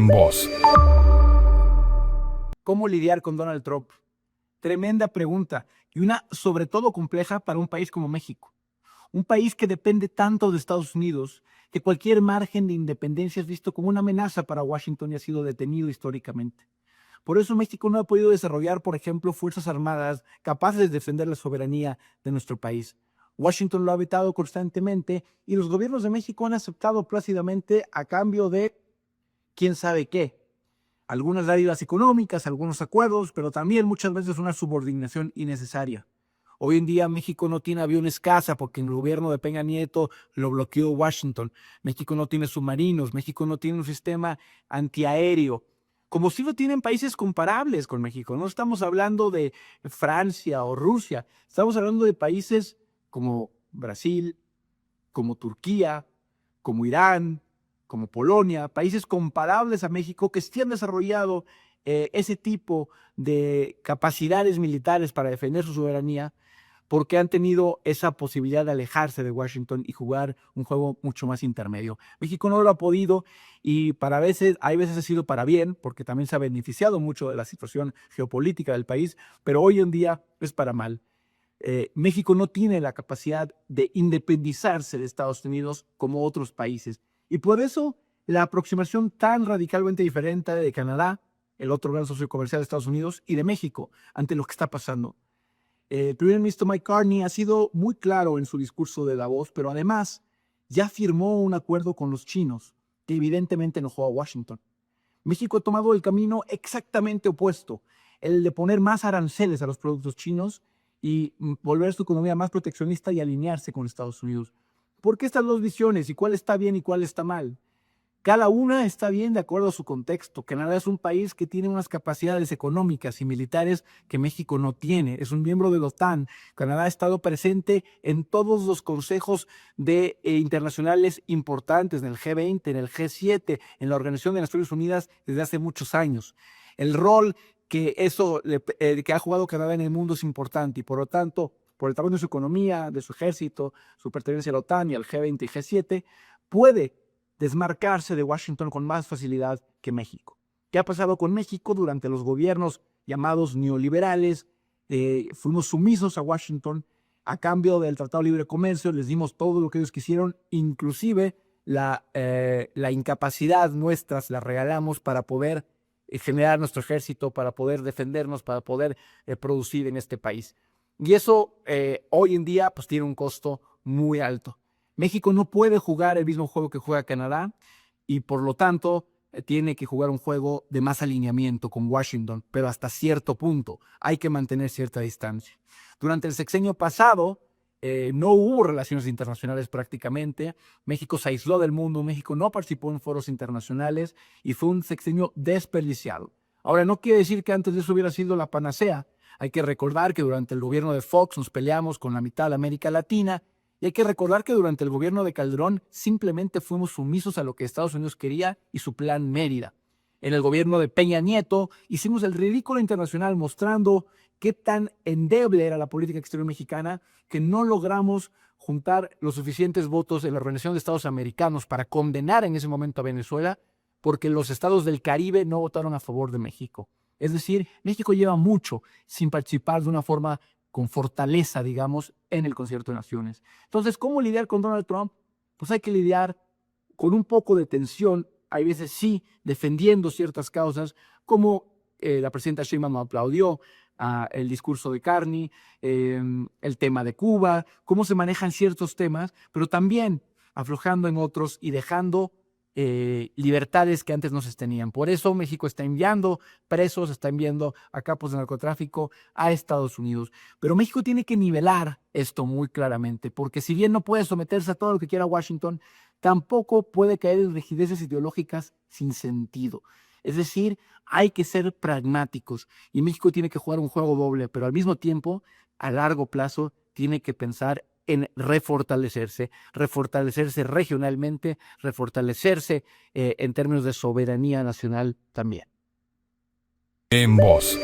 En Voz. ¿Cómo lidiar con Donald Trump? Tremenda pregunta y una sobre todo compleja para un país como México. Un país que depende tanto de Estados Unidos que cualquier margen de independencia es visto como una amenaza para Washington y ha sido detenido históricamente. Por eso México no ha podido desarrollar, por ejemplo, fuerzas armadas capaces de defender la soberanía de nuestro país. Washington lo ha vetado constantemente y los gobiernos de México han aceptado plácidamente a cambio de quién sabe qué. Algunas dádivas económicas, algunos acuerdos, pero también muchas veces una subordinación innecesaria. Hoy en día México no tiene aviones caza porque en el gobierno de Peña Nieto lo bloqueó Washington. México no tiene submarinos, México no tiene un sistema antiaéreo, como si lo tienen países comparables con México. No estamos hablando de Francia o Rusia, estamos hablando de países como Brasil, como Turquía, como Irán, como Polonia, países comparables a México que sí han desarrollado ese tipo de capacidades militares para defender su soberanía, porque han tenido esa posibilidad de alejarse de Washington y jugar un juego mucho más intermedio. México no lo ha podido y hay veces ha sido para bien, porque también se ha beneficiado mucho de la situación geopolítica del país, pero hoy en día es para mal. México no tiene la capacidad de independizarse de Estados Unidos como otros países. Y por eso la aproximación tan radicalmente diferente de Canadá, el otro gran socio comercial de Estados Unidos, y de México ante lo que está pasando. El primer ministro Mike Carney ha sido muy claro en su discurso de Davos, pero además ya firmó un acuerdo con los chinos, que evidentemente enojó a Washington. México ha tomado el camino exactamente opuesto, el de poner más aranceles a los productos chinos y volver su economía más proteccionista y alinearse con Estados Unidos. ¿Por qué estas dos visiones y cuál está bien y cuál está mal? Cada una está bien de acuerdo a su contexto. Canadá es un país que tiene unas capacidades económicas y militares que México no tiene. Es un miembro de la OTAN. Canadá ha estado presente en todos los consejos internacionales importantes, en el G20, en el G7, en la Organización de Naciones Unidas desde hace muchos años. El rol que ha jugado Canadá en el mundo es importante y por lo tanto, por el tamaño de su economía, de su ejército, su pertenencia a la OTAN y al G20 y G7, puede desmarcarse de Washington con más facilidad que México. ¿Qué ha pasado con México durante los gobiernos llamados neoliberales? Fuimos sumisos a Washington a cambio del Tratado de Libre Comercio, les dimos todo lo que ellos quisieron, inclusive la incapacidad nuestra se la regalamos para poder generar nuestro ejército, para poder defendernos, para poder producir en este país. Y eso hoy en día pues tiene un costo muy alto. México no puede jugar el mismo juego que juega Canadá y por lo tanto tiene que jugar un juego de más alineamiento con Washington, pero hasta cierto punto hay que mantener cierta distancia. Durante el sexenio pasado no hubo relaciones internacionales prácticamente, México se aisló del mundo, México no participó en foros internacionales y fue un sexenio desperdiciado. Ahora, no quiere decir que antes de eso hubiera sido la panacea. Hay que recordar que durante el gobierno de Fox nos peleamos con la mitad de América Latina. Y hay que recordar que durante el gobierno de Calderón simplemente fuimos sumisos a lo que Estados Unidos quería y su plan Mérida. En el gobierno de Peña Nieto hicimos el ridículo internacional mostrando qué tan endeble era la política exterior mexicana que no logramos juntar los suficientes votos en la Organización de Estados Americanos para condenar en ese momento a Venezuela porque los estados del Caribe no votaron a favor de México. Es decir, México lleva mucho sin participar de una forma con fortaleza, digamos, en el Concierto de Naciones. Entonces, ¿cómo lidiar con Donald Trump? Pues hay que lidiar con un poco de tensión, hay veces sí, defendiendo ciertas causas, como la presidenta Sheinbaum aplaudió el discurso de Carney, el tema de Cuba, cómo se manejan ciertos temas, pero también aflojando en otros y dejando libertades que antes no se tenían. Por eso México está enviando presos, está enviando a capos de narcotráfico a Estados Unidos. Pero México tiene que nivelar esto muy claramente, porque si bien no puede someterse a todo lo que quiera Washington, tampoco puede caer en rigideces ideológicas sin sentido. Es decir, hay que ser pragmáticos y México tiene que jugar un juego doble, pero al mismo tiempo, a largo plazo, tiene que pensar en refortalecerse regionalmente, refortalecerse en términos de soberanía nacional también. En Voz.